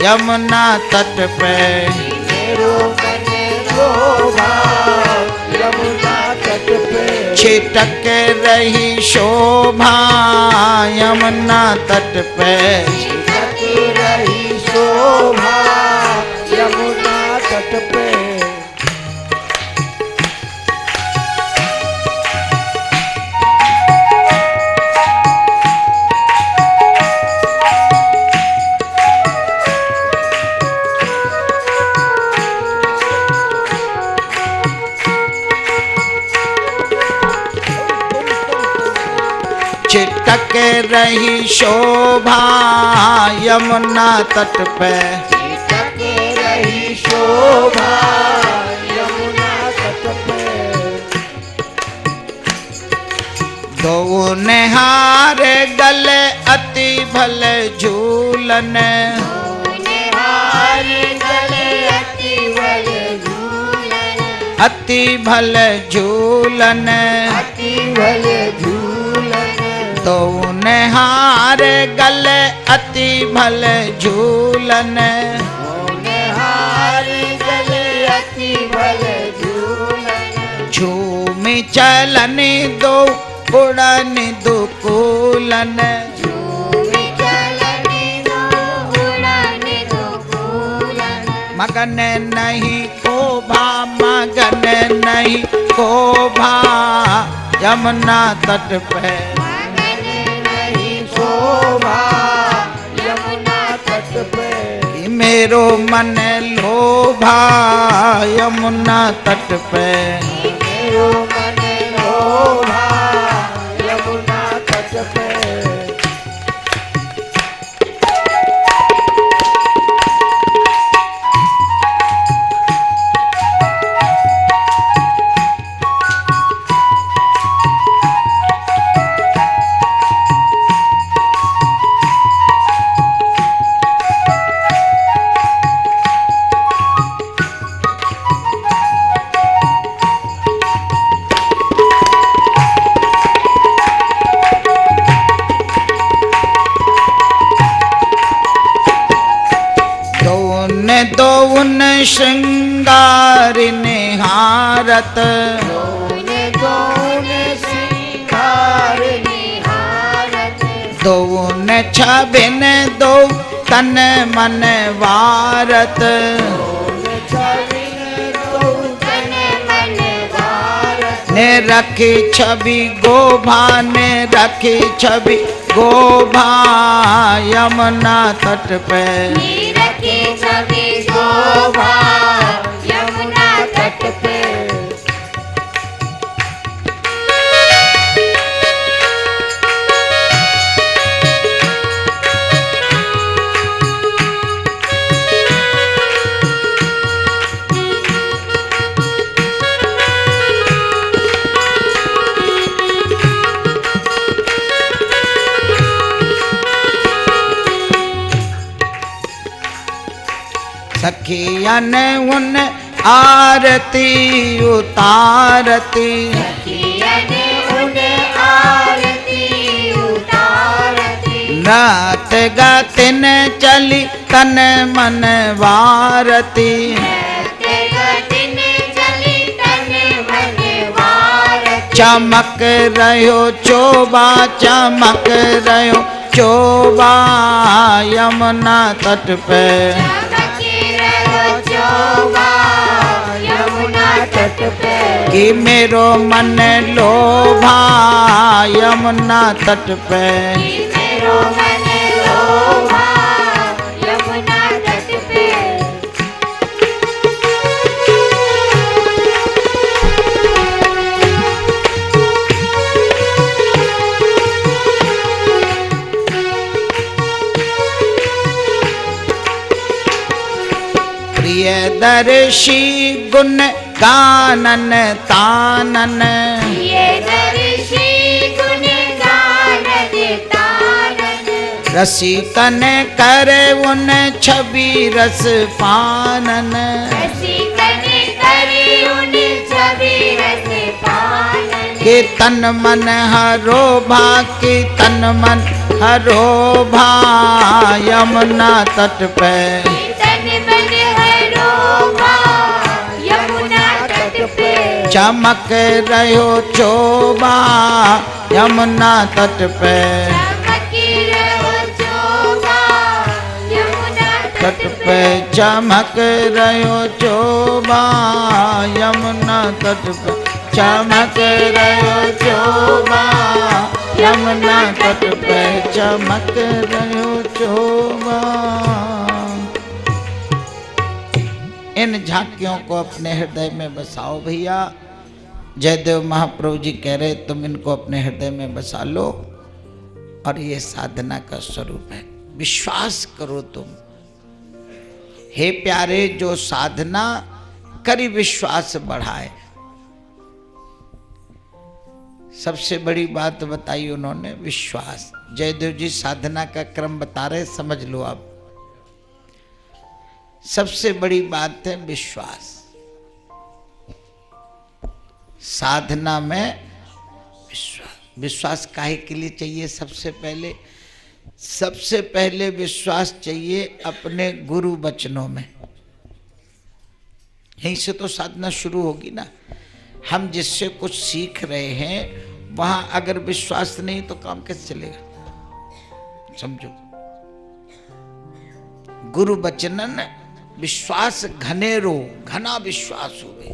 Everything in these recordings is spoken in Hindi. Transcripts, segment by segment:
यमुना तट पे मेरो मन लोभा यमुना तट पे छिटक रही शोभा यमुना तट पे छिटक रही शोभा यमुना तट पे छिटक रही शोभा यमुना तट पे छिटक रही शोभा यमुना तट पे दो निहारे गले अति भले झूलन निहारे गले अति भले झूलन अति भले झूलन अति भले झूलन दो निहारे गले अति भले झूलन निहारे गले अति भले झूलन झूमी चलनी दो उड़न दुकूलन झूमी चलनी दो उड़न दुकूलन मगन नहीं कोभा मगन नहीं कोभा यमुना तट पे मगन नहीं शोभा यमुना तट पे कि मेरो मन लोभा यमुना तट पे मेरो मन लोभा यमुना तट पे दोन श्रृंगार निहारत दोन सिंगार निहारत दोन छबिन दो तन मन वारत ने रखी छवि गोभा ने रखी छवि गोभा यमुना तट पे छवि शोभा यमुना तट पे सखियन उन आरती उतारती रात गतिन चली तन मन वारती चमक रहो चोबा चमक रहो चोबा यमुना तट पे यमुना तट पे कि मेरो मन लोभा यमुना तट पे मेरो मन लोभा यमुना तट पे प्रियदर्शी गुण गानन तानन प्रियदर्शी गुण गानन तानन रसिकन करे उन छवि रस पानन रसिकन करे उन छवि रस पानन के तन मन हरो भा के तन मन हरो भाई यमुना तट पे तन मन हरो भाई यमुना तट पे चमक रहो चोबा यमुना तट पे चमकी रहो चोबा यमुना तट पे चमक रहो चोबा यमुना तट पे चमक रहो चोबा यमुना तट पे चमक रहो चोबा। इन झांकियों को अपने हृदय में बसाओ भैया। जयदेव महाप्रभु जी कह रहे तुम इनको अपने हृदय में बसा लो और ये साधना का स्वरूप है। विश्वास करो तुम। हे प्यारे, जो साधना करी विश्वास बढ़ाए। सबसे बड़ी बात बताई उन्होंने विश्वास। जयदेव जी साधना का क्रम बता रहे, समझ लो आप। सबसे बड़ी बात है विश्वास। साधना में विश्वास। विश्वास काहे के लिए चाहिए? सबसे पहले विश्वास चाहिए अपने गुरु वचनों में। यहीं से तो साधना शुरू होगी ना। हम जिससे कुछ सीख रहे हैं वहां अगर विश्वास नहीं तो काम कैसे चलेगा? समझो, गुरु वचनन विश्वास घनेरो, घना विश्वास हुए।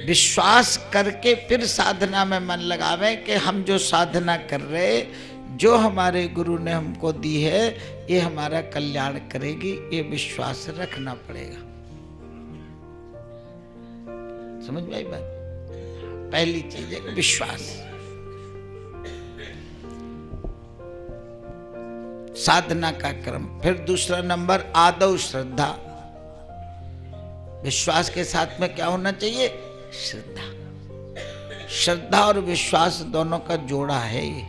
विश्वास करके फिर साधना में मन लगावे कि हम जो साधना कर रहे, जो हमारे गुरु ने हमको दी है, ये हमारा कल्याण करेगी। ये विश्वास रखना पड़ेगा। समझ में आई बात? पहली चीज है विश्वास। साधना का क्रम। फिर दूसरा नंबर आदौ श्रद्धा। विश्वास के साथ में क्या होना चाहिए? श्रद्धा। श्रद्धा और विश्वास दोनों का जोड़ा है ये।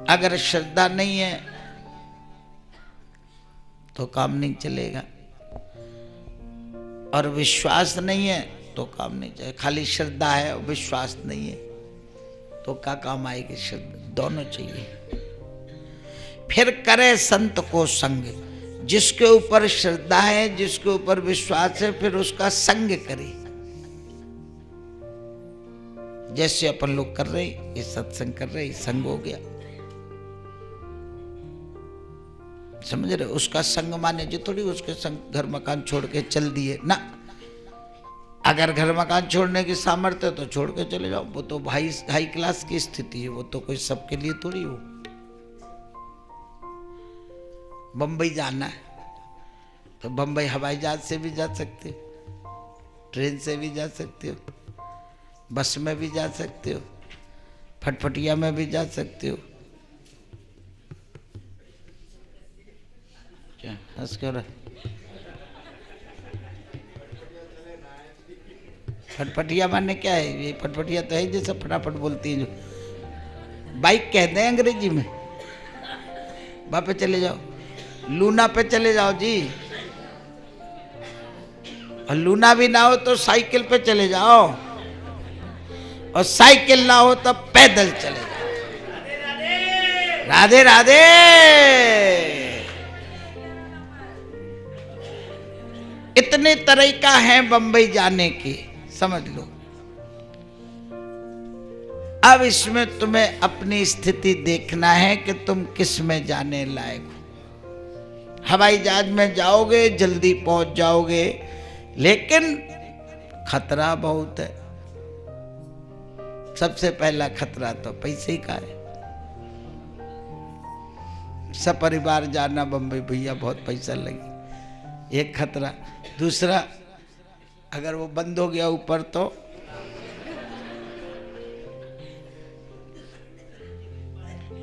अगर श्रद्धा नहीं है तो काम नहीं चलेगा, और विश्वास नहीं है तो काम नहीं चलेगा। खाली श्रद्धा है और विश्वास नहीं है तो क्या काम आएगी? श्रद्धा दोनों चाहिए। फिर करे संत को संग। जिसके ऊपर श्रद्धा है, जिसके ऊपर विश्वास है, फिर उसका संग करे। जैसे अपन लोग कर रहे, ये सत्संग कर रहे, संग हो गया। समझ रहे? उसका संग माने जो थोड़ी उसके संग घर मकान छोड़ के चल दिए ना। अगर घर मकान छोड़ने की सामर्थ्य है तो छोड़ के चले जाओ। वो तो हाई क्लास की स्थिति है, वो तो कोई सबके लिए थोड़ी हो। बंबई जाना है तो बंबई हवाई जहाज से भी जा सकते हो, ट्रेन से भी जा सकते हो, बस में भी जा सकते हो, फटफटिया में भी जा सकते हो। क्या हंस क्यों रहा? फटफटिया माने क्या है? ये फटफटिया तो है जैसे फटाफट बोलती है, जो बाइक कहते हैं अंग्रेजी में। वहां पे चले जाओ, लूना पे चले जाओ जी। और लूना भी ना हो तो साइकिल पे चले जाओ, और साइकिल ना हो तो पैदल चले जाओ। राधे राधे। इतने तरीका है बंबई जाने की, समझ लो। अब इसमें तुम्हें अपनी स्थिति देखना है कि तुम किस में जाने लायक हो। हवाई जहाज में जाओगे जल्दी पहुंच जाओगे, लेकिन खतरा बहुत है। सबसे पहला खतरा तो पैसे का है। सब परिवार जाना बंबई, भैया बहुत पैसा लगी, एक खतरा। दूसरा, अगर वो बंद हो गया ऊपर तो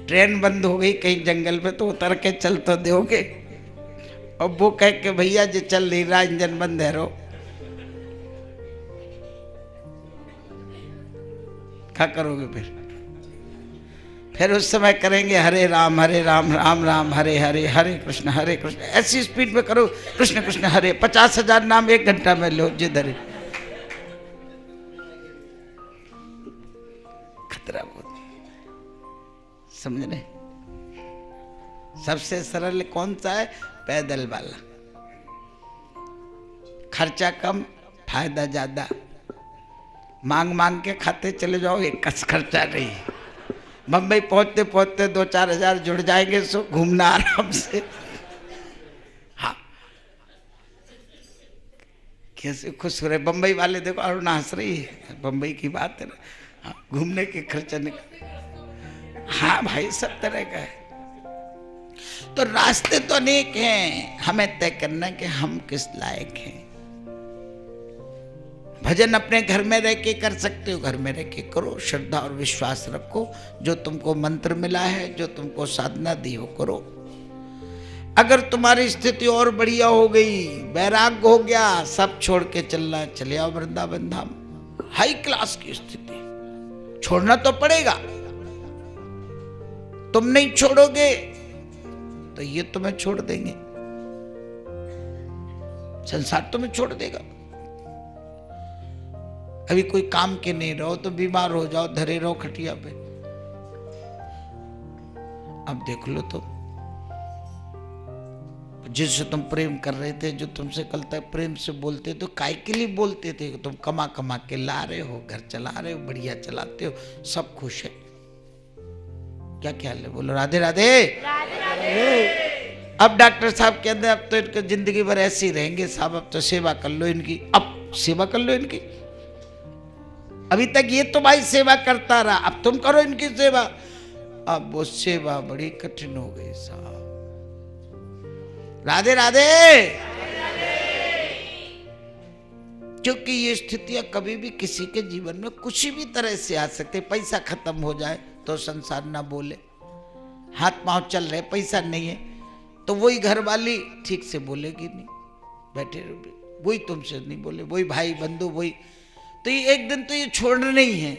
ट्रेन बंद हो गई कहीं जंगल में तो उतर के चल तो दोगे, और वो कह के भैया जो चल नहीं रहा, इंजन बंद है, रो क्या करोगे? फिर उस समय करेंगे हरे राम राम राम हरे हरे, हरे कृष्ण ऐसी स्पीड में करो, कृष्ण कृष्ण हरे। 50,000 नाम 1 घंटा में लो जिधर। समझ रहे? सबसे सरल कौन सा है? पैदल वाला। खर्चा कम, फायदा ज्यादा। मांग मांग के खाते चले जाओ, एक कस खर्चा नहीं। बम्बई पहुंचते पहुंचते 2-4 हजार जुड़ जाएंगे, सो घूमना आराम से। हाँ, कैसे खुश हो रहे बम्बई वाले, देखो अरुणा हंस रही है, बम्बई की बात है ना। हाँ, घूमने के खर्चा निकल। हाँ भाई, सब तरह का है। तो रास्ते तो अनेक हैं, हमें तय करना है कि हम किस लायक हैं। भजन अपने घर में रह के कर सकते हो, घर में रह के करो, श्रद्धा और विश्वास रखो। जो तुमको मंत्र मिला है, जो तुमको साधना दी हो, करो। अगर तुम्हारी स्थिति और बढ़िया हो गई, वैराग्य हो गया, सब छोड़ के चलना, चले आओ वृंदावन धाम। हाई क्लास की स्थिति, छोड़ना तो पड़ेगा। तुम नहीं छोड़ोगे तो ये तुम्हें छोड़ देंगे, संसार तुम्हें छोड़ देगा। अभी कोई काम के नहीं रहो तो बीमार हो जाओ, धरे रहो खटिया पे। अब देख लो तुम, जिससे तुम प्रेम कर रहे थे, जो तुमसे कल तक प्रेम से बोलते, तो काय के लिए बोलते थे? तुम कमा कमा के ला रहे हो, घर चला रहे हो, बढ़िया चलाते हो, सब खुश है। क्या ख्याल है? बोलो राधे राधे। राधे राधे। अब डॉक्टर साहब कहते हैं अब तो इनके जिंदगी भर ऐसे ही रहेंगे साहब, अब तो सेवा कर लो इनकी, अब सेवा कर लो इनकी। अभी तक ये तुम्हारी सेवा करता रहा, अब तुम करो इनकी सेवा। अब वो सेवा बड़ी कठिन हो गई साहब। राधे राधे। क्योंकि ये स्थितियां कभी भी किसी के जीवन में कुछ भी तरह से आ सकते। पैसा खत्म हो जाए तो संसार ना बोले, हाथ पांव चल रहे, पैसा नहीं है, तो वही घर वाली ठीक से बोलेगी नहीं, बैठे रहो, वही तुमसे नहीं बोले, वही भाई बंधु वही। तो ये एक दिन तो ये छोड़ना ही है।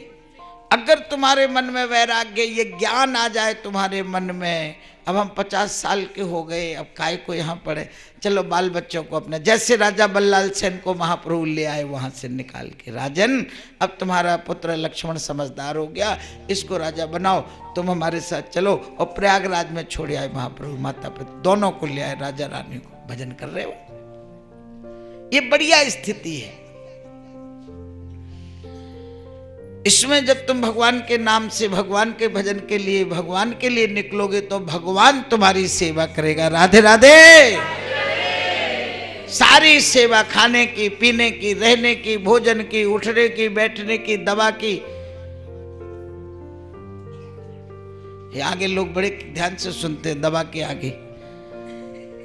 अगर तुम्हारे मन में वैराग्य, ये ज्ञान आ जाए तुम्हारे मन में, अब हम 50 साल के हो गए, अब काय को यहाँ पड़े, चलो बाल बच्चों को अपना, जैसे राजा बल्लाल सेन को महाप्रभु ले आए वहां से निकाल के, राजन अब तुम्हारा पुत्र लक्ष्मण समझदार हो गया, इसको राजा बनाओ, तुम हमारे साथ चलो। और प्रयागराज में छोड़ आए महाप्रभु, माता पिता दोनों को ले आए, राजा रानी को, भजन कर रहे हो। ये बढ़िया स्थिति है। इसमें जब तुम भगवान के नाम से, भगवान के भजन के लिए, भगवान के लिए निकलोगे तो भगवान तुम्हारी सेवा करेगा। राधे राधे। सारी सेवा, खाने की, पीने की, रहने की, भोजन की, उठने की, बैठने की, दवा की। ये आगे लोग बड़े ध्यान से सुनते हैं, दवा के आगे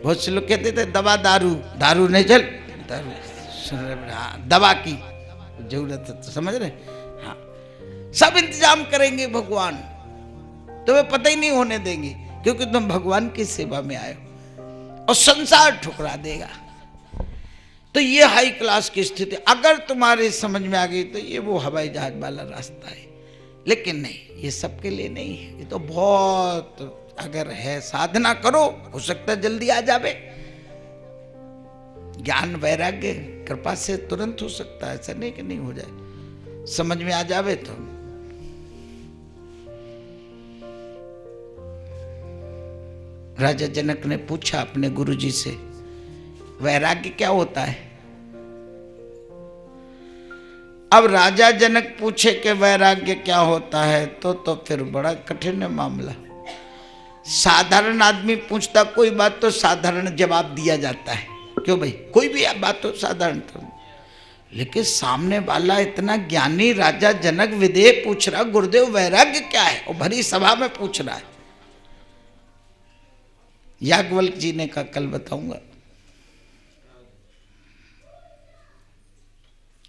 बहुत से लोग कहते थे दवा दारू, दारू नहीं चल, दारू सुन रहे, हाँ दवा की जरूरत है, तो समझ रहे। हाँ, सब इंतजाम करेंगे भगवान, तुम्हें पता ही नहीं होने देंगे, क्योंकि तुम भगवान की सेवा में आए हो, और संसार ठुकरा देगा। तो ये हाई क्लास की स्थिति अगर तुम्हारे समझ में आ गई तो ये वो हवाई जहाज वाला रास्ता है। लेकिन नहीं, ये सबके लिए नहीं है। ये तो बहुत, अगर है साधना करो, हो सकता है जल्दी आ जावे। ज्ञान वैराग्य कृपा से तुरंत हो सकता है, ऐसा नहीं कि नहीं हो जाए, समझ में आ जावे तो। राजा जनक ने पूछा अपने गुरुजी से, वैराग्य क्या होता है? अब राजा जनक पूछे कि वैराग्य क्या होता है, तो फिर बड़ा कठिन है मामला। साधारण आदमी पूछता कोई बात तो साधारण जवाब दिया जाता है, क्यों भाई, कोई भी बात तो साधारण तो। लेकिन सामने वाला इतना ज्ञानी राजा जनक विदेह पूछ रहा, गुरुदेव वैराग्य क्या है, और भरी सभा में पूछ रहा है। याज्ञवल्क्य जी ने कहा कल बताऊंगा।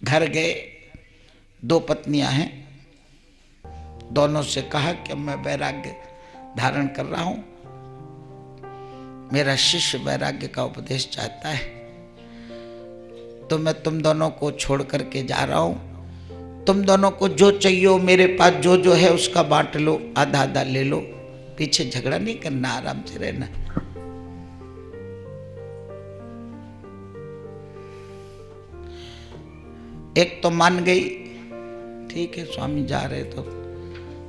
घर गए, 2 पत्नियां हैं, दोनों से कहा कि मैं वैराग्य धारण कर रहा हूं, मेरा शिष्य वैराग्य का उपदेश चाहता है, तो मैं तुम दोनों को छोड़ करके जा रहा हूं, तुम दोनों को जो चाहिए मेरे पास जो जो है उसका बांट लो, आधा आधा ले लो, पीछे झगड़ा नहीं करना, आराम से रहना। एक तो मान गई, ठीक है स्वामी जा रहे तो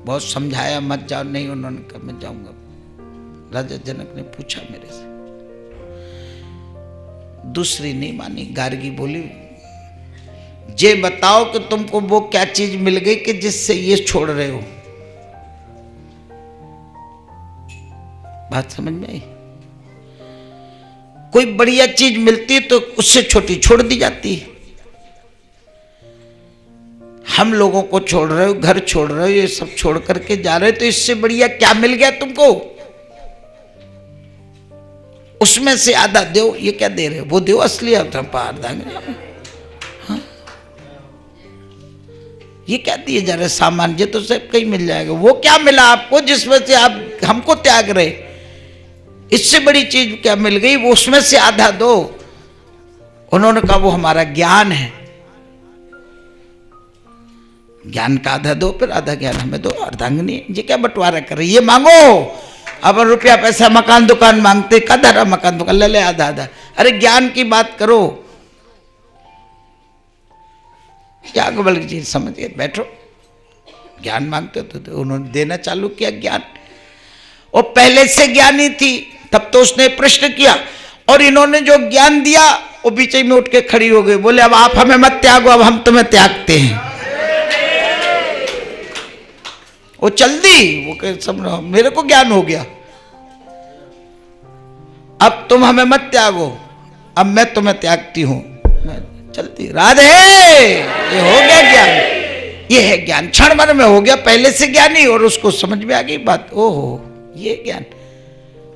बहुत समझाया मत जाओ, नहीं, उन्होंने कहा मैं जाऊंगा। राजा जनक ने पूछा मेरे से, दूसरी नहीं मानी। गार्गी बोली, ये बताओ कि तुमको वो क्या चीज मिल गई कि जिससे ये छोड़ रहे हो? बात समझ में आई? कोई बढ़िया चीज मिलती तो उससे छोटी छोड़ दी जाती। हम लोगों को छोड़ रहे हो, घर छोड़ रहे हो, ये सब छोड़ करके जा रहे हो, तो इससे बढ़िया क्या मिल गया तुमको? उसमें से आधा दो, ये क्या दे रहे हो? वो दो असली अर्धांगिनी। हाँ? ये क्या दिए जा रहे सामान? ये तो सब कहीं मिल जाएगा। वो क्या मिला आपको जिसमें से आप हमको त्याग रहे? इससे बड़ी चीज क्या मिल गई? वो उसमें से आधा दो। उन्होंने कहा वो हमारा ज्ञान है। ज्ञान का आधा दो, फिर आधा ज्ञान हमें दो। अर्धांगिनी ये क्या बंटवारा कर रही? ये मांगो। अब रुपया पैसा मकान दुकान मांगते, का धरा मकान दुकान, ले ले आधा आधा। अरे ज्ञान की बात करो। क्या गबल की चीज समझ गए? बैठो। ज्ञान मांगते तो उन्होंने देना चालू किया ज्ञान। और पहले से ज्ञानी थी, तब तो उसने प्रश्न किया, और इन्होंने जो ज्ञान दिया वो बीच में उठ के खड़ी हो गई। बोले अब आप हमें मत त्यागो, अब हम तुम्हें त्यागते हैं। वो चल दी। वो कह सब मेरे को ज्ञान हो गया, अब तुम हमें मत त्यागो, अब मैं तुम्हें त्यागती हूं। चलती राधे, ये हो गया ज्ञान। ये है ज्ञान, क्षण भर में हो गया, पहले से ज्ञानी, और उसको समझ में आ गई बात। ओहो ये ज्ञान।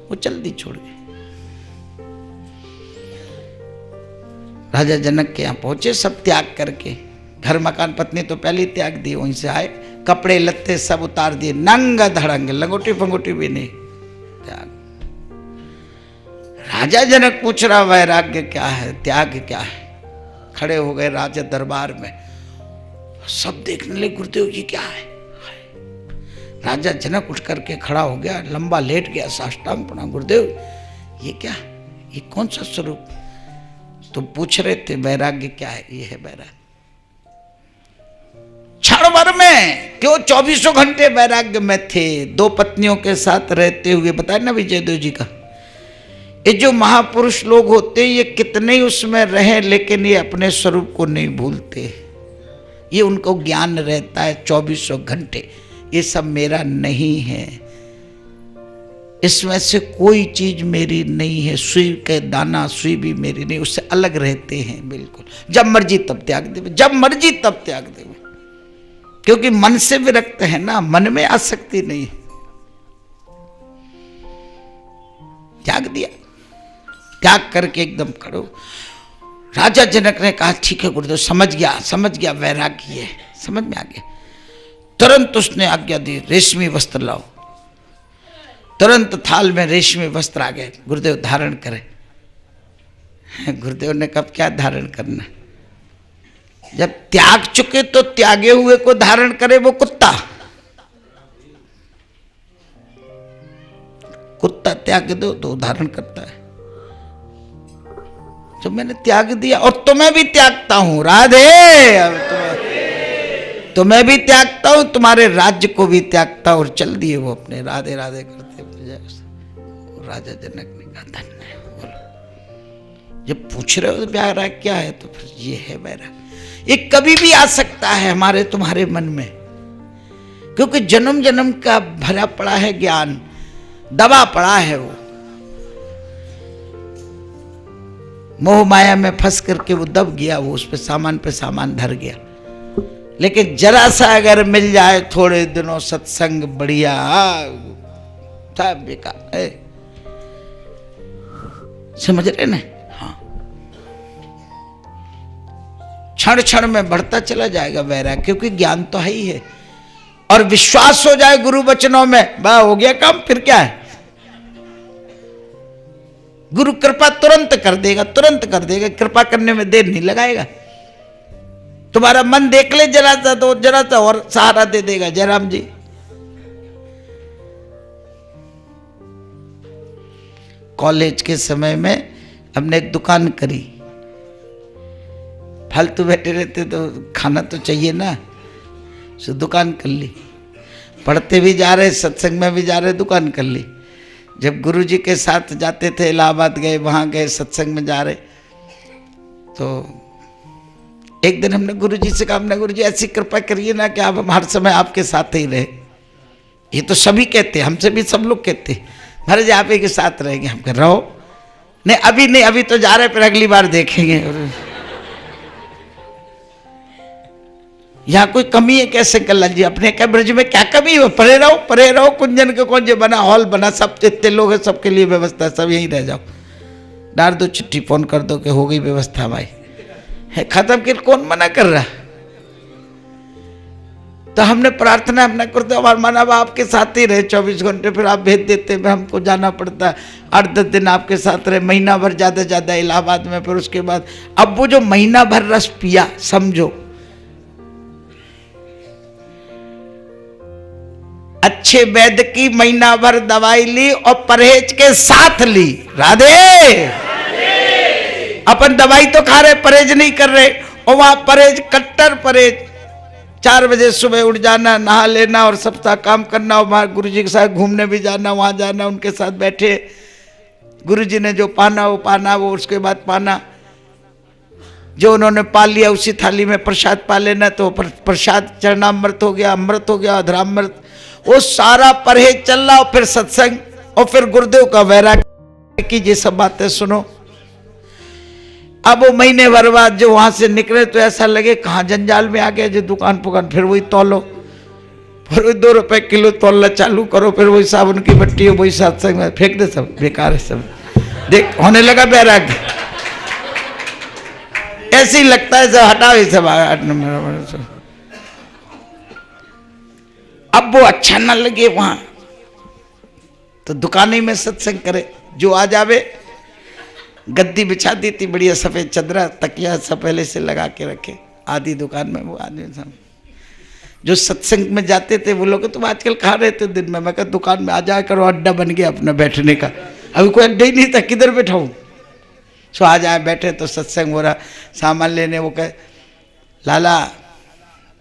वो चल दी, छोड़ गई। राजा जनक के यहां पहुंचे, सब त्याग करके। घर मकान पत्नी तो पहले ही त्याग दी, वहीं से आए, कपड़े लत्ते सब उतार दिए, नंगा धड़ंग, लंगोटी फंगोटी भी नहीं, त्याग। राजा जनक पूछ रहा वैराग्य क्या है, त्याग क्या है? खड़े हो गए राजा दरबार में, सब देखने लगे गुरुदेव जी क्या है। राजा जनक उठ करके खड़ा हो गया, लंबा लेट गया, साष्टांग प्रणाम। गुरुदेव ये क्या, ये कौन सा स्वरूप? तुम पूछ रहे थे वैराग्य क्या है? ये है वैराग्य। क्षण भर में क्यों 24 घंटे वैराग्य में थे। 2 पत्नियों के साथ रहते हुए, बताया ना विजयदेव जी का, ये जो महापुरुष लोग होते हैं ये कितने ही उसमें रहे, लेकिन ये अपने स्वरूप को नहीं भूलते। ये उनको ज्ञान रहता है 24 घंटे, ये सब मेरा नहीं है, इसमें से कोई चीज मेरी नहीं है। सुई के दाना सुई भी मेरी नहीं, उससे अलग रहते हैं बिल्कुल। जब मर्जी तब त्याग देवे, जब मर्जी तब त्याग देवे, क्योंकि मन से विरक्त है ना, मन में आसक्ति नहीं है। त्याग दिया, त्याग करके एकदम खड़ो। राजा जनक ने कहा ठीक है गुरुदेव, समझ गया वैराग्य है, समझ में आ गया। तुरंत उसने आज्ञा दी, रेशमी वस्त्र लाओ। तुरंत थाल में रेशमी वस्त्र आ गए, गुरुदेव धारण करें। गुरुदेव ने कब क्या धारण करना? जब त्याग चुके तो त्यागे हुए को धारण करे वो कुत्ता। कुत्ता त्याग दो तो धारण करता है। जब मैंने त्याग दिया, और तुम्हें भी त्यागता हूं राधे, अब तुम्हें भी त्यागता हूं, तुम्हारे राज्य को भी त्यागता हूं। और चल दिए वो अपने राधे राधे करते। राजा जनक ने कहा धन्य है। बोलो जब पूछ रहे हो तो वैराग क्या है, तो फिर ये है वैराग। ये कभी भी आ सकता है हमारे तुम्हारे मन में, क्योंकि जन्म जन्म का भरा पड़ा है ज्ञान, दबा पड़ा है वो। मोह माया में फंस करके वो दब गया, वो उस पे सामान धर गया। लेकिन जरा सा अगर मिल जाए थोड़े दिनों सत्संग, बढ़िया, सब बेकार है। समझ रहे ना? हाँ, क्षण क्षण में बढ़ता चला जाएगा वैराग्य, क्योंकि ज्ञान तो है ही है। और विश्वास हो जाए गुरु वचनों में, बा हो गया काम, फिर क्या है। गुरु कृपा तुरंत कर देगा, तुरंत कर देगा। कृपा करने में देर नहीं लगाएगा। तुम्हारा मन देख ले जरा सा, तो जरा सा और सहारा दे देगा। जयराम जी, कॉलेज के समय में हमने एक दुकान करी। फालतू बैठे रहते तो खाना तो चाहिए ना, सो दुकान कर ली। पढ़ते भी जा रहे, सत्संग में भी जा रहे, दुकान कर ली। जब गुरुजी के साथ जाते थे, इलाहाबाद गए, वहाँ गए, सत्संग में जा रहे, तो एक दिन हमने गुरुजी से कहा, हमने गुरुजी ऐसी कृपा करिए ना कि आप हम हर समय आपके साथ ही रहे। ये तो सभी कहते हैं, हमसे भी सब लोग कहते हैं महाराज आप ही के साथ रहेंगे। हम कह रहो नहीं, अभी नहीं, अभी तो जा रहे, फिर अगली बार देखेंगे। यहाँ कोई कमी है कैसे कल्लाल जी? अपने क्या ब्रज में क्या कमी है? परे रहो, कुंजन के कौन जो बना, हॉल बना, सब जितने लोग हैं सबके लिए व्यवस्था है, सब यहीं रह जाओ। डाल दो चिट्ठी, फोन कर दो कि हो गई व्यवस्था भाई, है खत्म। कि कौन मना कर रहा? तो हमने प्रार्थना अपना करते, हमारा मानव आपके साथ ही रहे 24 घंटे, फिर आप भेज देते, फिर हमको जाना पड़ता है। 8-10 दिन आपके साथ रहे, महीना भर ज्यादा ज्यादा इलाहाबाद में, फिर उसके बाद अब वो जो महीना भर रस पिया, समझो अच्छे वैद्य की महीना भर दवाई ली और परहेज के साथ ली। राधे, अपन दवाई तो खा रहे, परहेज नहीं कर रहे, और वहां परहेज, कट्टर परहेज। 4 बजे सुबह उठ जाना, नहा लेना और सबका काम करना, और वहां गुरुजी के साथ घूमने भी जाना, वहां जाना, उनके साथ बैठे, गुरुजी ने जो पाना वो पाना, वो उसके बाद पाना, जो उन्होंने पा लिया उसी थाली में प्रसाद पा लेना। तो प्रसाद चरणामृत हो गया, अमृत हो गया, अधरामृत, वो सारा परहेज चल रहा। और फिर सत्संग, और फिर गुरुदेव का वैराग्य की ये सब बातें सुनो। अब वो महीने भर बाद जो वहां से निकले तो ऐसा लगे कहाँ जंजाल में आ गया, जो दुकान पुकान, फिर वही तौलो, फिर वही 2 रुपए किलो तौलना चालू करो, फिर वही साबुन की बट्टी, वही सत्संग में फेंक दे, सब बेकार है सब। देख होने लगा वैराग्य, ऐसे ही लगता है सब हटाओ ये सब 8 नंबर। अब वो अच्छा ना लगे वहां, तो दुकानें में सत्संग करे, जो आ जावे। गद्दी बिछा दी थी बढ़िया, सफेद चदरा, तकिया सब पहले से लगा के रखे, आधी दुकान में वो आदमी सब जो सत्संग में जाते थे वो लोग। तुम आजकल खा रहे थे दिन में, मैं कहा दुकान में आ जाया करो, अड्डा बन गया अपना बैठने का। अभी कोई अड्डा ही नहीं था, किधर बैठाऊं? सो आ जाए बैठे तो सत्संग हो रहा, सामान लेने, वो कहे लाला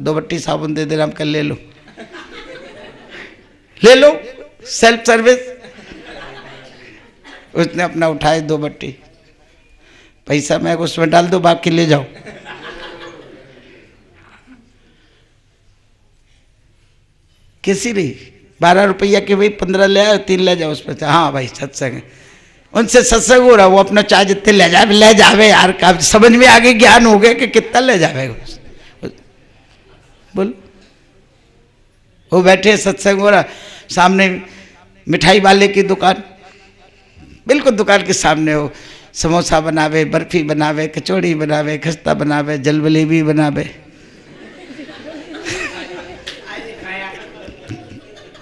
2 बट्टी साबुन दे दे रहा, हम कल ले लो, ले लो, सेल्फ सर्विस। उसने अपना उठाए 2 बट्टी, पैसा मैं उसमें डाल दो, बाकी ले जाओ। किसी नहीं, 12 रुपया के भाई 15 ले आए, 3 ले जाओ उसमें। हाँ भाई सत्संग, उनसे सत्संग हो रहा, वो अपना चाय जितने ले जावे यार, का समझ में आगे ज्ञान हो गया कि कितना ले जावे। बोल, वो बैठे सत्संग हो रहा, सामने मिठाई वाले की दुकान, बिल्कुल दुकान के सामने हो, समोसा बनावे, बर्फी बनावे, कचौड़ी बनावे, खस्ता बनावे, जलबलेबी बनावे।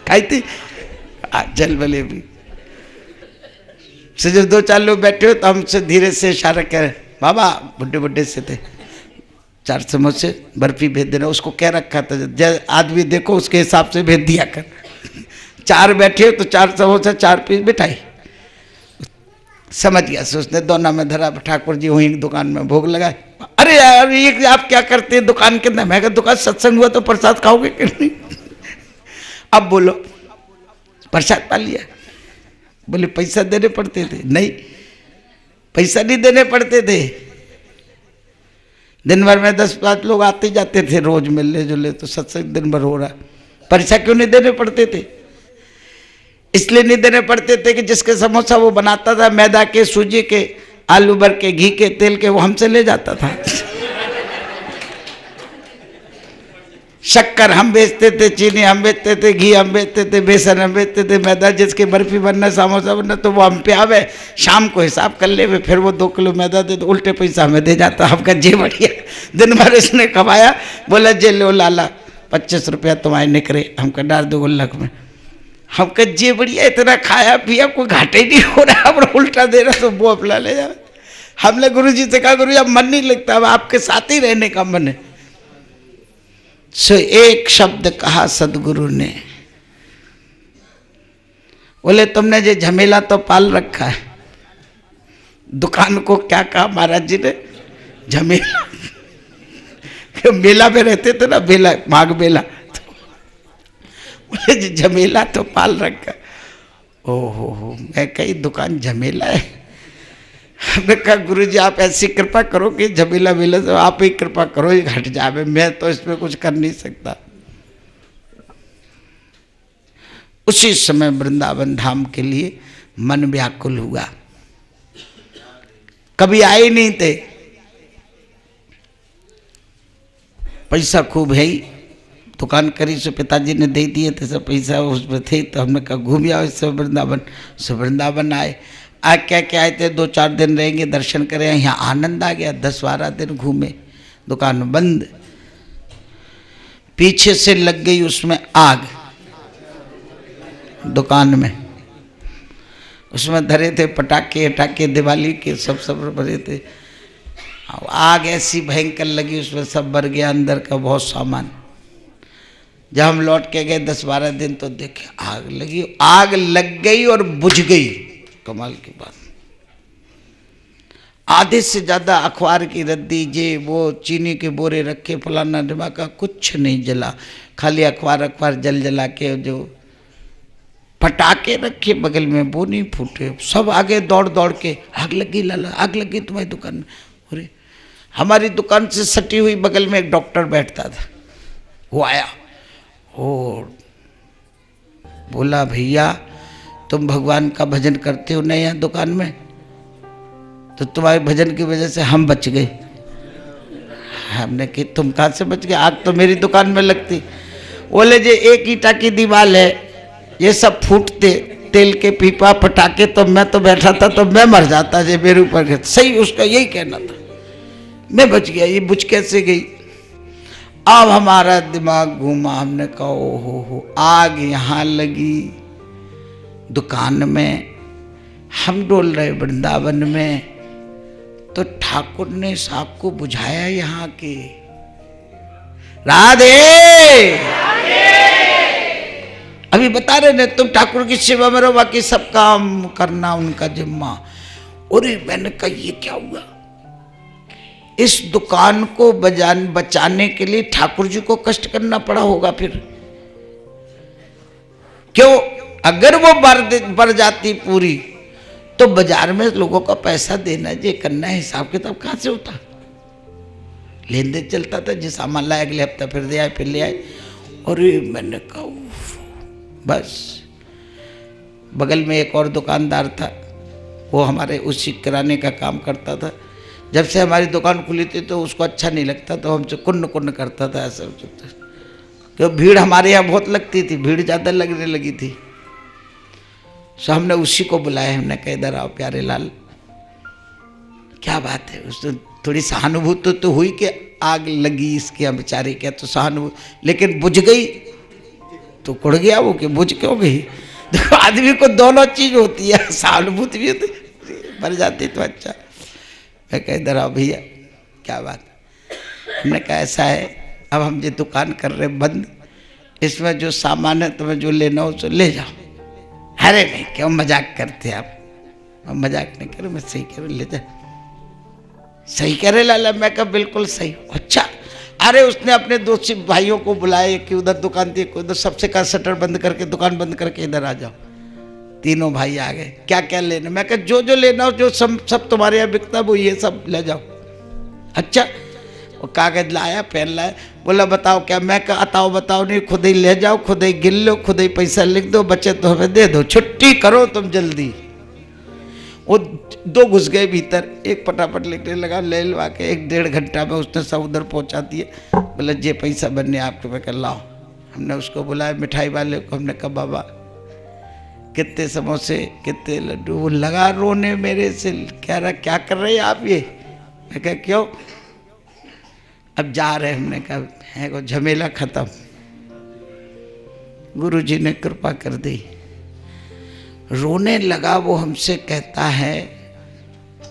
खाई थी जलबलेबी से। जब 2-4 लोग बैठे हो तो हमसे धीरे से इशारा करे, बाबा बुड्ढे बुड्ढे से थे, 4 समोसे बर्फी भेज देना। उसको कह रखा था जब आदमी देखो उसके हिसाब से भेज दिया कर। 4 बैठे हो तो 4 समोसा, 4 पीस मिठाई। समझ गया, सोचने दोना में धरा, ठाकुर जी वहीं दुकान में भोग लगाए। अरे यार ये आप क्या करते हैं दुकान के अंदर? मैं कहा दुकान सत्संग हुआ तो प्रसाद खाओगे कि नहीं? अब बोलो, प्रसाद पा लिया? बोले पैसा देने पड़ते थे। नहीं, पैसा नहीं देने पड़ते थे, दिन भर में 10-5 लोग आते जाते थे रोज मिलने जुलने, तो सत्संग दिन भर हो रहा। पैसा क्यों नहीं देने पड़ते थे? इसलिए नहीं देने पड़ते थे कि जिसके समोसा वो बनाता था, मैदा के, सूजी के, आलू भर के, घी के, तेल के, वो हमसे ले जाता था। शक्कर हम बेचते थे, चीनी हम बेचते थे, घी हम बेचते थे, बेसन हम बेचते थे, मैदा जिसके बर्फी बनना, समोसा बनना, तो वो हम पे आवे, शाम को हिसाब कर ले, फिर वो 2 किलो मैदा दे तो उल्टे पैसा हमें दे जाता। हमका जे बढ़िया, दिन भर इसने कमाया, बोला जे लो लाला 25 रुपया तुम्हारे निकले, हमका डाल दो गुल्लक में। हमका जे बढ़िया, इतना खाया पिया, कोई घाटे नहीं हो रहा, अब उल्टा दे रहा, तो वो अपना ले जा। हमने गुरु जी से कहा, गुरु जी अब मन नहीं लगता, अब आपके साथ ही रहने का मन है। सो एक शब्द कहा सदगुरु ने, बोले तुमने जो झमेला तो पाल रखा है, दुकान को क्या कहा महाराज जी ने? झमेला। मेला में रहते थे ना, मेला, माघ मेला, बोले जी झमेला तो पाल रखा। ओहो हो, मैं कही दुकान झमेला है। हमने कहा गुरुजी आप ऐसी कृपा करो कि झमेला मिले तो आप ही कृपा करो, ये हट जावे, मैं तो इसमें कुछ कर नहीं सकता। उसी समय वृंदावन धाम के लिए मन व्याकुल हुआ। कभी आए नहीं थे, पैसा खूब है ही, दुकान करी सो पिताजी ने दे दिए थे, सब पैसा उसमें थे। तो हमने कहा घूम आओ इससे वृंदावन। सो वृंदावन आए। क्या क्या आए थे, 2-4 दिन रहेंगे, दर्शन करें, यहाँ आनंद आ गया। 10-12 दिन घूमे, दुकान बंद। पीछे से लग गई उसमें आग, दुकान में। उसमें धरे थे पटाखे अटाखे दिवाली के, सब भरे थे। आग ऐसी भयंकर लगी, उसमें सब भर गया अंदर का बहुत सामान। जब हम लौट के गए 10-12 दिन तो देखे आग लगी, आग लग गई और बुझ गई। कमाल की बात, आधे से ज्यादा अखबार की रद्दी, जे वो चीनी के बोरे रखे, फलाना ढिमाका, कुछ नहीं जला, खाली अखबार जल जला के जो पटाखे रखे बगल में वो नहीं फूटे। सब आगे दौड़ दौड़ के आग लगी लाला, आग लगी तुम्हारी दुकान में। अरे हमारी दुकान से सटी हुई बगल में एक डॉक्टर बैठता था, वो आया और बोला भैया तुम भगवान का भजन करते हो ना यहाँ दुकान में, तो तुम्हारे भजन की वजह से हम बच गए। हमने कि तुम कहाँ से बच गए, आग तो मेरी दुकान में लगती। बोले जी एक ईंटा की दीवार है, ये सब फूटते, तेल के पीपा पटाखे, तो मैं तो बैठा था तो मैं मर जाता जे मेरे ऊपर। सही उसका यही कहना था, मैं बच गया, ये बुझ कैसे गई। अब हमारा दिमाग घूमा, हमने कहा ओ हो आग यहाँ लगी दुकान में, हम डोल रहे वृंदावन में, तो ठाकुर ने साहब को बुझाया यहाँ के। राधे अभी बता रहे ने तुम ठाकुर की सेवा में रहो, बाकी सब काम करना उनका जिम्मा। और मैंने कहा ये क्या हुआ, इस दुकान को बचाने के लिए ठाकुर जी को कष्ट करना पड़ा होगा। फिर क्यों, अगर वो बढ़ जाती पूरी तो बाजार में लोगों का पैसा देना जे करना, हिसाब किताब कहां से होता। लेन देन चलता था, जो सामान लाया अगले हफ्ता फिर दे आए, फिर ले आए। और मैंने कहा बस। बगल में एक और दुकानदार था, वो हमारे उसी किराने का काम करता था। जब से हमारी दुकान खुली थी तो उसको अच्छा नहीं लगता, तो हमसे कुन्न कुन्न करता था ऐसा। क्यों, भीड़ हमारे यहाँ बहुत लगती थी, भीड़ ज़्यादा लगने लगी थी। सो हमने उसी को बुलाया, हमने कहा इधर आओ प्यारे लाल, क्या बात है। उसने थोड़ी सहानुभूति तो हुई कि आग लगी इसके बेचारे, क्या तो सहानुभूति, लेकिन बुझ गई तो कुड़ गया वो, कि बुझ क्यों गई। देखो आदमी को दोनों चीज होती है, सहानुभूति भी होती, मर जाती तो अच्छा। मैं कह इधर आओ भैया, क्या बात। हमने कहा ऐसा है, अब हम ये दुकान कर रहे बंद, इसमें जो सामान है तुम्हें जो लेना हो तो ले जाओ। अरे नहीं, क्यों मजाक करते आप। मजाक नहीं करो, मैं सही कह रहा, ले जा। सही कह रहे लाला, मैं कहा बिल्कुल सही। अच्छा, अरे उसने अपने 2 भाइयों को बुलाए कि उधर दुकान थी, उधर सबसे का शटर बंद करके, दुकान बंद करके इधर आ जाओ। तीनों भाई आ गए, क्या क्या लेना। मैं कहा जो जो लेना हो, जो सब तुम्हारे यहाँ बिकता वो ये सब ले जाओ। अच्छा, वो कागज लाया, पेन लाया, बोला बताओ क्या। मैं कहा बताओ बताओ नहीं, खुद ही ले जाओ, खुद ही गिन लो, खुद ही पैसा लिख दो, बचे तो हमें दे दो, छुट्टी करो तुम जल्दी। वो 2 घुस गए भीतर, एक फटाफट लिखने लगा, ले लवा के 1-1.5 घंटा में उसने सब उधर पहुँचा दिए। बोला जे पैसा बनने आपके पे कर लाओ। हमने उसको बुलाया, मिठाई वाले को, हमने कहा बाबा कितने समोसे, कितने लड्डू। वो लगा रोने मेरे से, कह रहा क्या कर रहे हैं आप ये। मैं कहा क्यों, अब जा रहे। हमने कहा है को झमेला खत्म, गुरुजी ने कृपा कर दी। रोने लगा वो, हमसे कहता है,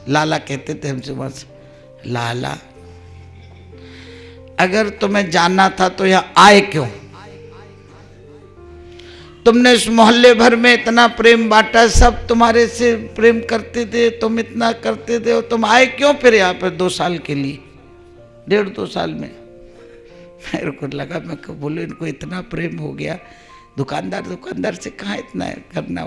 लाला कहते थे हमसे बस, लाला अगर तुम्हें जानना था तो यहाँ आए क्यों। तुमने इस मोहल्ले भर में इतना प्रेम बांटा, सब तुम्हारे से प्रेम करते थे, तुम इतना करते थे, और तुम आए क्यों फिर यहाँ पर 2 साल के लिए, 1.5-2 साल में। मेरे को लगा, मैं बोले इनको इतना प्रेम हो गया, दुकानदार से कहाँ इतना करना।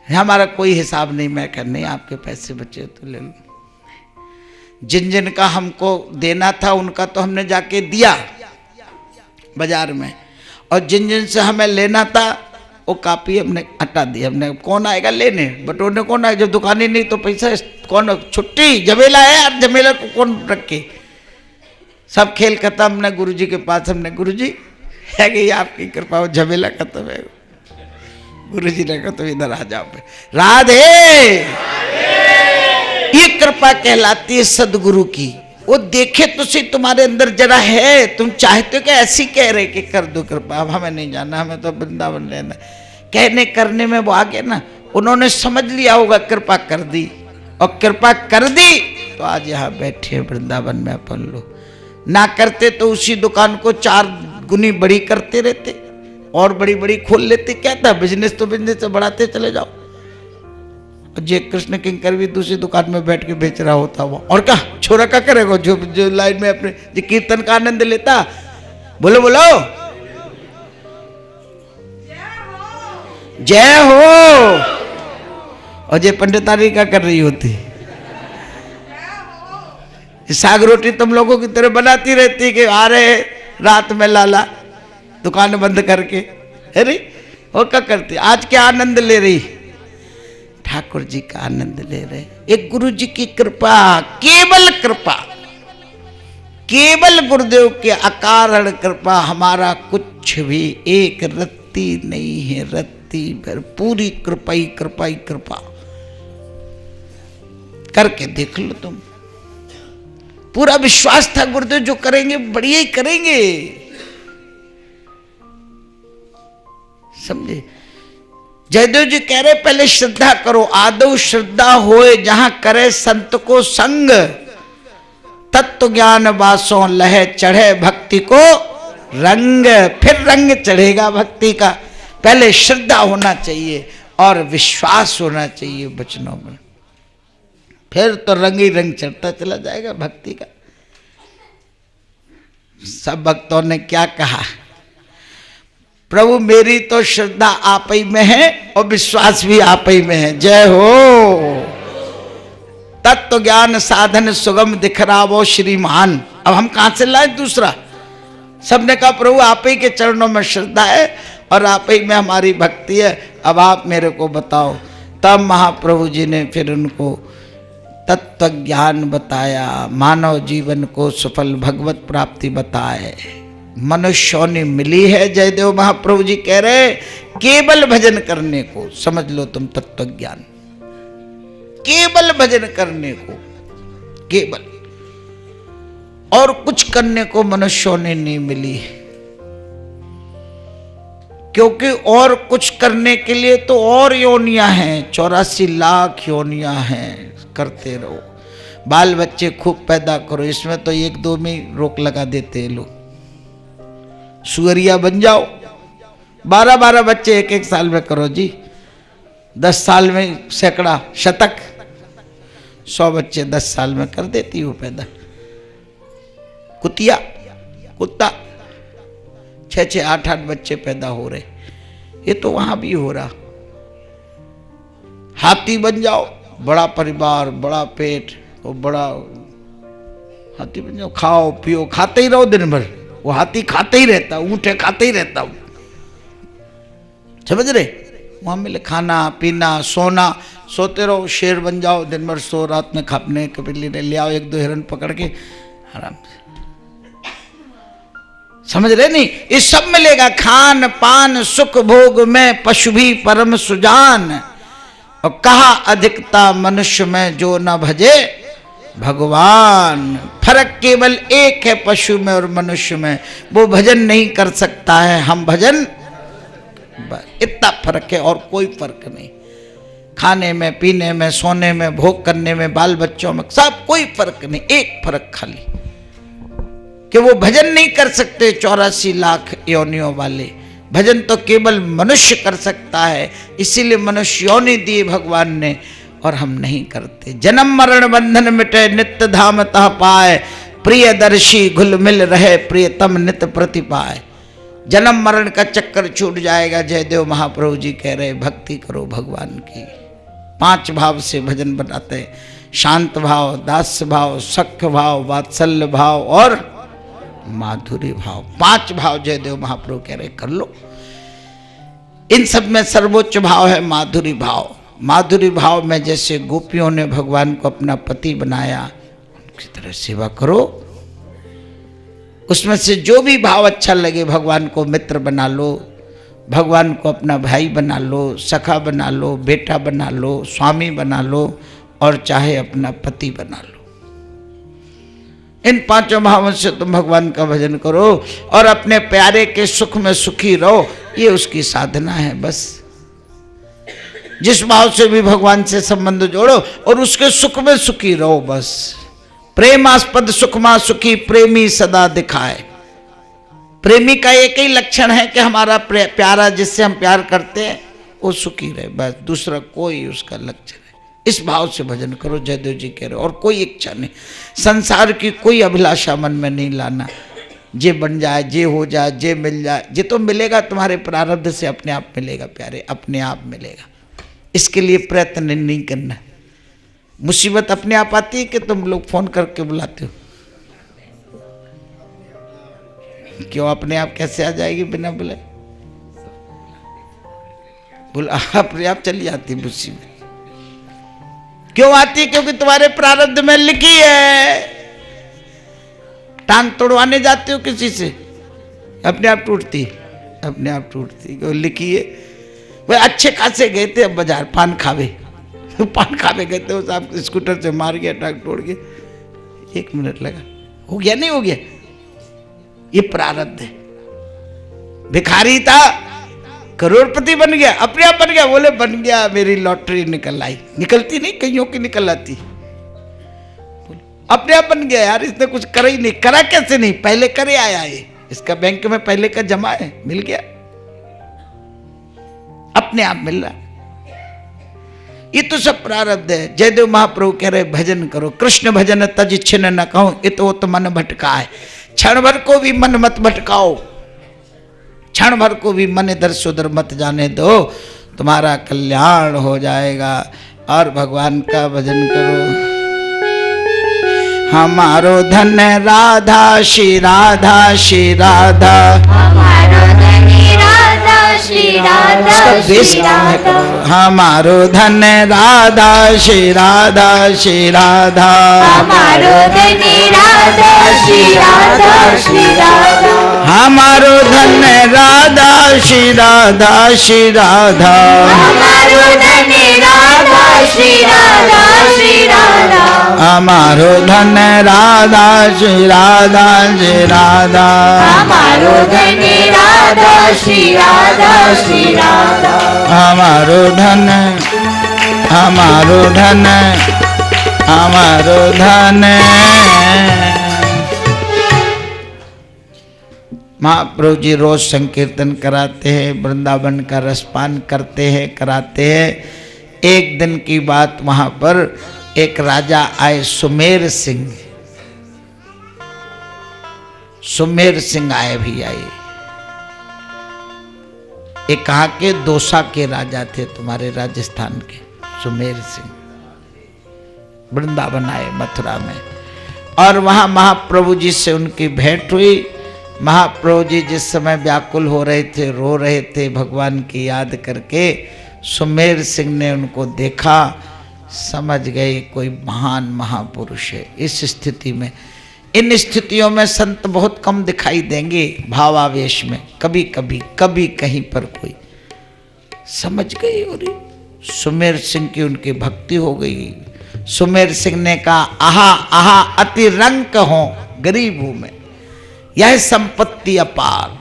हमारा कोई हिसाब नहीं, मैं कह नहीं आपके पैसे बचे तो ले लो। जिन जिन का हमको देना था उनका तो हमने जाके दिया बाजार में, और जिन जिन से हमें लेना था वो कापी हमने हटा दी। हमने कौन आएगा लेने, बटोरने कौन आएगा, जब दुकान ही नहीं तो पैसा कौन, छुट्टी जमेला है यार, जमेला को कौन रखे। सब खेल खत्म। हमने गुरुजी के पास, हमने गुरुजी है कि आपकी कृपा हो, झमेला खत्म है। गुरुजी ने कहा तो इधर आ जाओ। राधे, ये कृपा कहलाती है सदगुरु की। वो देखे तो सही तुम्हारे अंदर जरा है, तुम चाहते हो कि ऐसी कह रहे कि कर दो कृपा। अब हमें नहीं जाना, हमें तो वृंदावन रहना। कहने करने में वो आगे ना, उन्होंने समझ लिया होगा, कृपा कर दी, और कृपा कर दी तो आज यहाँ बैठे वृंदावन में अपन लोग। ना करते तो उसी दुकान को 4 गुनी बड़ी करते रहते, और बड़ी बड़ी खोल लेते। क्या था, बिजनेस तो बिजनेस से बढ़ाते चले जाओ। जय कृष्ण किंकर भी दूसरी दुकान में बैठ के बेच रहा होता वो, और क्या छोरा क्या करेगा, जो लाइन में अपने जो कीर्तन का आनंद लेता। बोलो बोलो जय हो। और जय पंडितारी क्या कर रही होती, साग रोटी तुम लोगों की तरह बनाती रहती कि आ रहे रात में लाला दुकान बंद करके। अरे वो क्या करती, आज क्या आनंद ले रही, ठाकुर जी का आनंद ले रहे। एक गुरु जी की कृपा, केवल कृपा, केवल गुरुदेव के अकारण कृपा। हमारा कुछ भी एक रत्ती नहीं है, रत्ती भर पूरी कृपा ही कृपा ही कृपा। करके देख लो तुम। पूरा विश्वास था गुरुदेव जो करेंगे बढ़िया ही करेंगे, समझे। जयदेव जी कह रहे पहले श्रद्धा करो, आदौ श्रद्धा होए जहां करे संत को संग। तत्व ज्ञान बासों लहे चढ़े भक्ति को रंग। फिर रंग चढ़ेगा भक्ति का। पहले श्रद्धा होना चाहिए और विश्वास होना चाहिए वचनों में, फिर तो रंग ही रंग चढ़ता चला जाएगा भक्ति का। सब भक्तों ने क्या कहा, प्रभु मेरी तो श्रद्धा आप ही में है और विश्वास भी आप ही में है। जय हो। तत्व ज्ञान साधन सुगम दिखरावो श्रीमान। अब हम कहां से लाए दूसरा। सबने कहा प्रभु आप ही के चरणों में श्रद्धा है और आप ही में हमारी भक्ति है, अब आप मेरे को बताओ। तब महाप्रभु जी ने फिर उनको तत्व ज्ञान बताया, मानव जीवन को सफल भगवत प्राप्ति बताए। मनुष्यों ने मिली है। जयदेव महाप्रभु जी कह रहे केवल भजन करने को, समझ लो तुम तत्व ज्ञान, केवल भजन करने को, केवल, और कुछ करने को मनुष्यों ने नहीं मिली। क्योंकि और कुछ करने के लिए तो और योनियां हैं, 84 लाख योनियां हैं। करते रहो, बाल बच्चे खूब पैदा करो। इसमें तो 1-2 में रोक लगा देते हैं लोग। सुअरिया बन जाओ, 12-12 बच्चे 1-1 साल में करो जी। 10 साल में सैकड़ा, शतक, 100 बच्चे 10 साल में कर देती हो पैदा। कुतिया, कुत्ता 6-6, 8-8 बच्चे पैदा हो रहे। ये तो वहां भी हो रहा। हाथी बन जाओ, बड़ा परिवार, बड़ा पेट, वो बड़ा हाथी बन जाओ। खाओ पियो, खाते ही रहो दिन भर। वो हाथी खाते ही रहता, ऊँटे खाते ही रहता हूं, समझ रहे। वहां मिले खाना पीना सोना, सोते रहो। शेर बन जाओ, दिन भर सो, रात में खापने कपिली ले आओ 1-2 हिरन पकड़ के आराम से, समझ रहे नहीं। ये सब मिलेगा। खान पान सुख भोग में पशु भी परम सुजान। और कहा अधिकता मनुष्य में जो न भजे भगवान। फर्क केवल एक है पशु में और मनुष्य में, वो भजन नहीं कर सकता है, हम भजन, इतना फर्क है और कोई फर्क नहीं। खाने में, पीने में, सोने में, भोग करने में, बाल बच्चों में, सब कोई फर्क नहीं। एक फर्क खाली कि वो भजन नहीं कर सकते 84 लाख योनियों वाले। भजन तो केवल मनुष्य कर सकता है, इसीलिए मनुष्य योनि दी भगवान ने, और हम नहीं करते। जन्म मरण बंधन मिटे नित्य धाम तह पाए, प्रियदर्शी घुल मिल रहे प्रियतम नित प्रति पाए। जन्म मरण का चक्कर छूट जाएगा। जयदेव महाप्रभु जी कह रहे भक्ति करो भगवान की। 5 भाव से भजन बनाते हैं, शांत भाव, दास्य भाव, सख्य भाव, वात्सल्य भाव और माधुरी भाव। 5 भाव जयदेव महाप्रभु कह रहे कर लो। इन सब में सर्वोच्च भाव है माधुरी भाव। माधुरी भाव में जैसे गोपियों ने भगवान को अपना पति बनाया, उनकी तरह सेवा करो। उसमें से जो भी भाव अच्छा लगे, भगवान को मित्र बना लो, भगवान को अपना भाई बना लो, सखा बना लो, बेटा बना लो, स्वामी बना लो और चाहे अपना पति बना लो। इन 5 भावों से तुम भगवान का भजन करो और अपने प्यारे के सुख में सुखी रहो। ये उसकी साधना है। बस जिस भाव से भी भगवान से संबंध जोड़ो और उसके सुख में सुखी रहो। बस प्रेमास्पद सुखमा सुखी प्रेमी सदा दिखाए। प्रेमी का एक ही लक्षण है कि हमारा प्यारा जिससे हम प्यार करते हैं वो सुखी रहे, बस दूसरा कोई उसका लक्षण है। इस भाव से भजन करो, जयदेव जी कह रहे। और कोई इच्छा नहीं, संसार की कोई अभिलाषा मन में नहीं लाना। जे बन जाए, जे हो जाए, जे मिल जाए, जे तो मिलेगा तुम्हारे प्रारब्ध से अपने आप मिलेगा प्यारे, अपने आप मिलेगा। इसके लिए प्रयत्न नहीं करना। मुसीबत अपने आप आती है कि तुम लोग फोन करके बुलाते हो? क्यों अपने आप कैसे आ जाएगी बिना बुलाए? बुला अपने आप चली जाती मुसीबत। क्यों आती है? क्योंकि तुम्हारे प्रारब्ध में लिखी है। टांग तोड़वाने जाते हो किसी से, अपने आप टूटती, अपने आप टूटती। क्यों लिखी है? वह अच्छे खासे गए थे अब बाजार पान खावे, पान खावे गए थे, साहब स्कूटर से मार गया, टांग तोड़ गया। 1 मिनट लगा, हो गया नहीं हो गया? ये प्रारब्ध है। भिखारी था, करोड़पति बन गया, अपने आप बन गया। बोले बन गया, मेरी लॉटरी निकल आई। निकलती नहीं, कईयों की निकल आती। अपने आप बन गया यार, इसने कुछ करा ही नहीं। करा कैसे नहीं? पहले करे आया है, इसका बैंक में पहले का जमा है, मिल गया, अपने आप मिल रहा। ये तो सब प्रारब्ध है। जयदेव महाप्रभु कह रहे भजन करो। कृष्ण भजन तज छिन्न न कहूं, ये तो मन भटका है। क्षण भर को भी मन मत भटकाओ, क्षण भर को भी मन इधर से उधर मत जाने दो, तुम्हारा कल्याण हो जाएगा। और भगवान का भजन करो। हमारो धन राधा श्री राधा श्री राधा, हमारो धन राधा श्री राधा श्री राधा, हमारो धन राधा श्री राधा श्री राधा, हमारो धन राधा श्री राधा श्री राधा, हमारो धन राधा श्री राधा श्री राधा, हमारो धन राधा श्री राधा श्री राधा, हमारो धन राधा श्री राधा श्री राधा, हमारो धन राधा श्री राधा श्री राधा, हमारो धन, हमारो धन, हमारो धन। महाप्रभु जी रोज संकीर्तन कराते हैं, वृंदावन का रसपान करते हैं, कराते हैं। एक दिन की बात, वहां पर एक राजा आए, सुमेर सिंह। सुमेर सिंह आए भी आए। एक कहाँ के? दोसा के राजा थे तुम्हारे राजस्थान के, सुमेर सिंह। वृंदावन आए, मथुरा में। और वहां महाप्रभु जी से उनकी भेंट हुई। महाप्रभु जी जिस समय व्याकुल हो रहे थे, रो रहे थे भगवान की याद करके, सुमेर सिंह ने उनको देखा, समझ गए कोई महान महापुरुष है। इस स्थिति में, इन स्थितियों में संत बहुत कम दिखाई देंगे, भावावेश में, कभी कभी, कभी कहीं पर कोई समझ गए। और सुमेर सिंह की उनकी भक्ति हो गई। सुमेर सिंह ने कहा, आहा आहा अति रंक हो, गरीब हूं मैं, यह संपत्ति अपार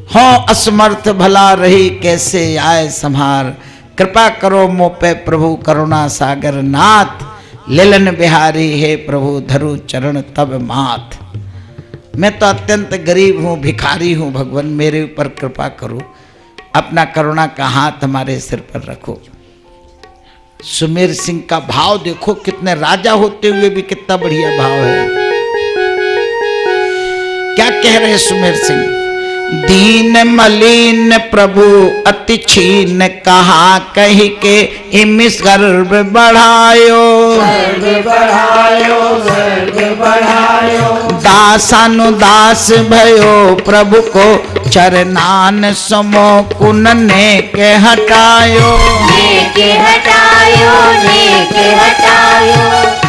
हो, असमर्थ भला रही कैसे आए संहार, कृपा करो मो पे प्रभु करुणा सागर नाथ, लेलन बिहारी है प्रभु धरु चरण तब माथ। मैं तो अत्यंत गरीब हूँ, भिखारी हूँ, भगवान मेरे ऊपर कृपा करो, अपना करुणा का हाथ हमारे सिर पर रखो। सुमेर सिंह का भाव देखो, कितने राजा होते हुए भी कितना बढ़िया भाव है। क्या कह रहे सुमेर सिंह? दीन मलिन प्रभु अति छीन कहा कही के इमिस गर्भ बढ़ायो, गर्व बढ़ायो, गर्व बढ़ायो। दासानुदास भयो प्रभु को चरनान समो कुनने के हटायो, नेके हटायो, नेके हटायो।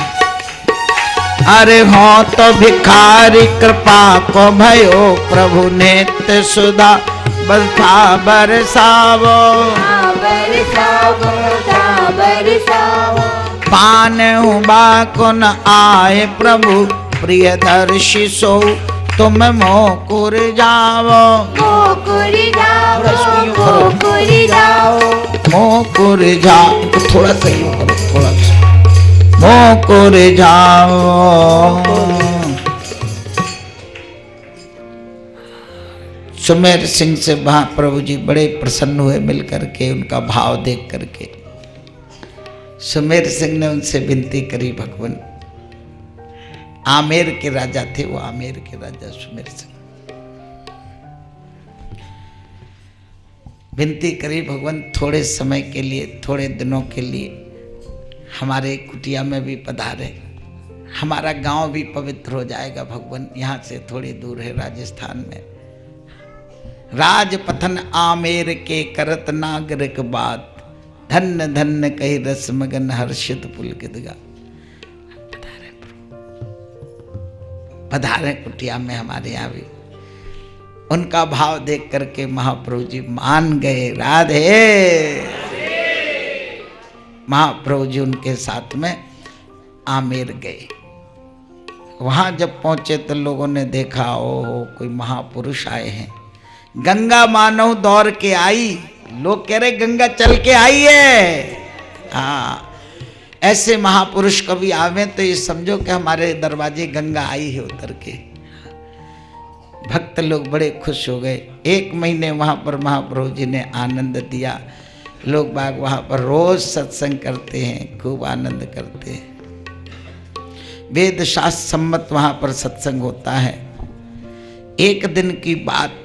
अरे हो तो भिखारी कृपा को भयो प्रभु नेत्र सुधा बरसा बरसावो, बरसावो, बरसावो। पान हूँ बाको न आए प्रभु प्रिय दर्शी सो तुम मोकुर जाओ, मोकुर जाओ, मोकुर जाओ। मोकुर जाओ। थोड़ा सा यूं करो, थोड़ा सा मोकुर जाओ। सुमेर सिंह से महाप्रभु जी बड़े प्रसन्न हुए मिलकर के, उनका भाव देख करके। सुमेर सिंह ने उनसे विनती करी, भगवान आमेर के राजा थे वो, आमेर के राजा सुमेर सिंह। विनती करी, भगवान थोड़े समय के लिए, थोड़े दिनों के लिए हमारे कुटिया में भी पधारे, हमारा गांव भी पवित्र हो जाएगा भगवान। यहाँ से थोड़ी दूर है राजस्थान में। राजपथन आमेर के करत नागरिक बात, धन्य धन्य कही रस मगन हर्षित पुलकित गा। पधारे कुटिया में हमारे यहाँ भी। उनका भाव देख करके महाप्रभु जी मान गए। राधे। महाप्रभु जी उनके साथ में आमेर गए। वहाँ जब पहुँचे तो लोगों ने देखा, ओहो कोई महापुरुष आए हैं। गंगा मानव दौड़ के आई, लोग कह रहे गंगा चल के आई है। हाँ, ऐसे महापुरुष कभी आवे तो ये समझो कि हमारे दरवाजे गंगा आई है उतर के। भक्त लोग बड़े खुश हो गए। 1 महीने वहाँ पर महाप्रभु जी ने आनंद दिया। लोग बाग वहाँ पर रोज सत्संग करते हैं, खूब आनंद करते हैं। वेद शास्त्र सम्मत वहाँ पर सत्संग होता है। एक दिन की बात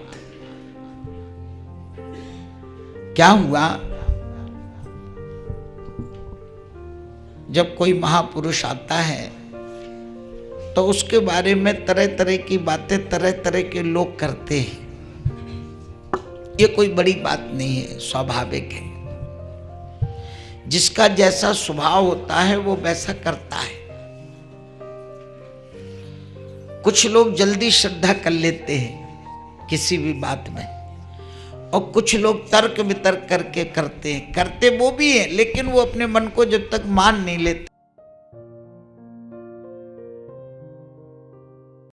क्या हुआ, जब कोई महापुरुष आता है तो उसके बारे में तरह तरह की बातें तरह तरह के लोग करते हैं। ये कोई बड़ी बात नहीं है, स्वाभाविक है। जिसका जैसा स्वभाव होता है वो वैसा करता है। कुछ लोग जल्दी श्रद्धा कर लेते हैं किसी भी बात में, और कुछ लोग तर्क वितर्क करके करते हैं। करते वो भी हैं, लेकिन वो अपने मन को जब तक मान नहीं लेते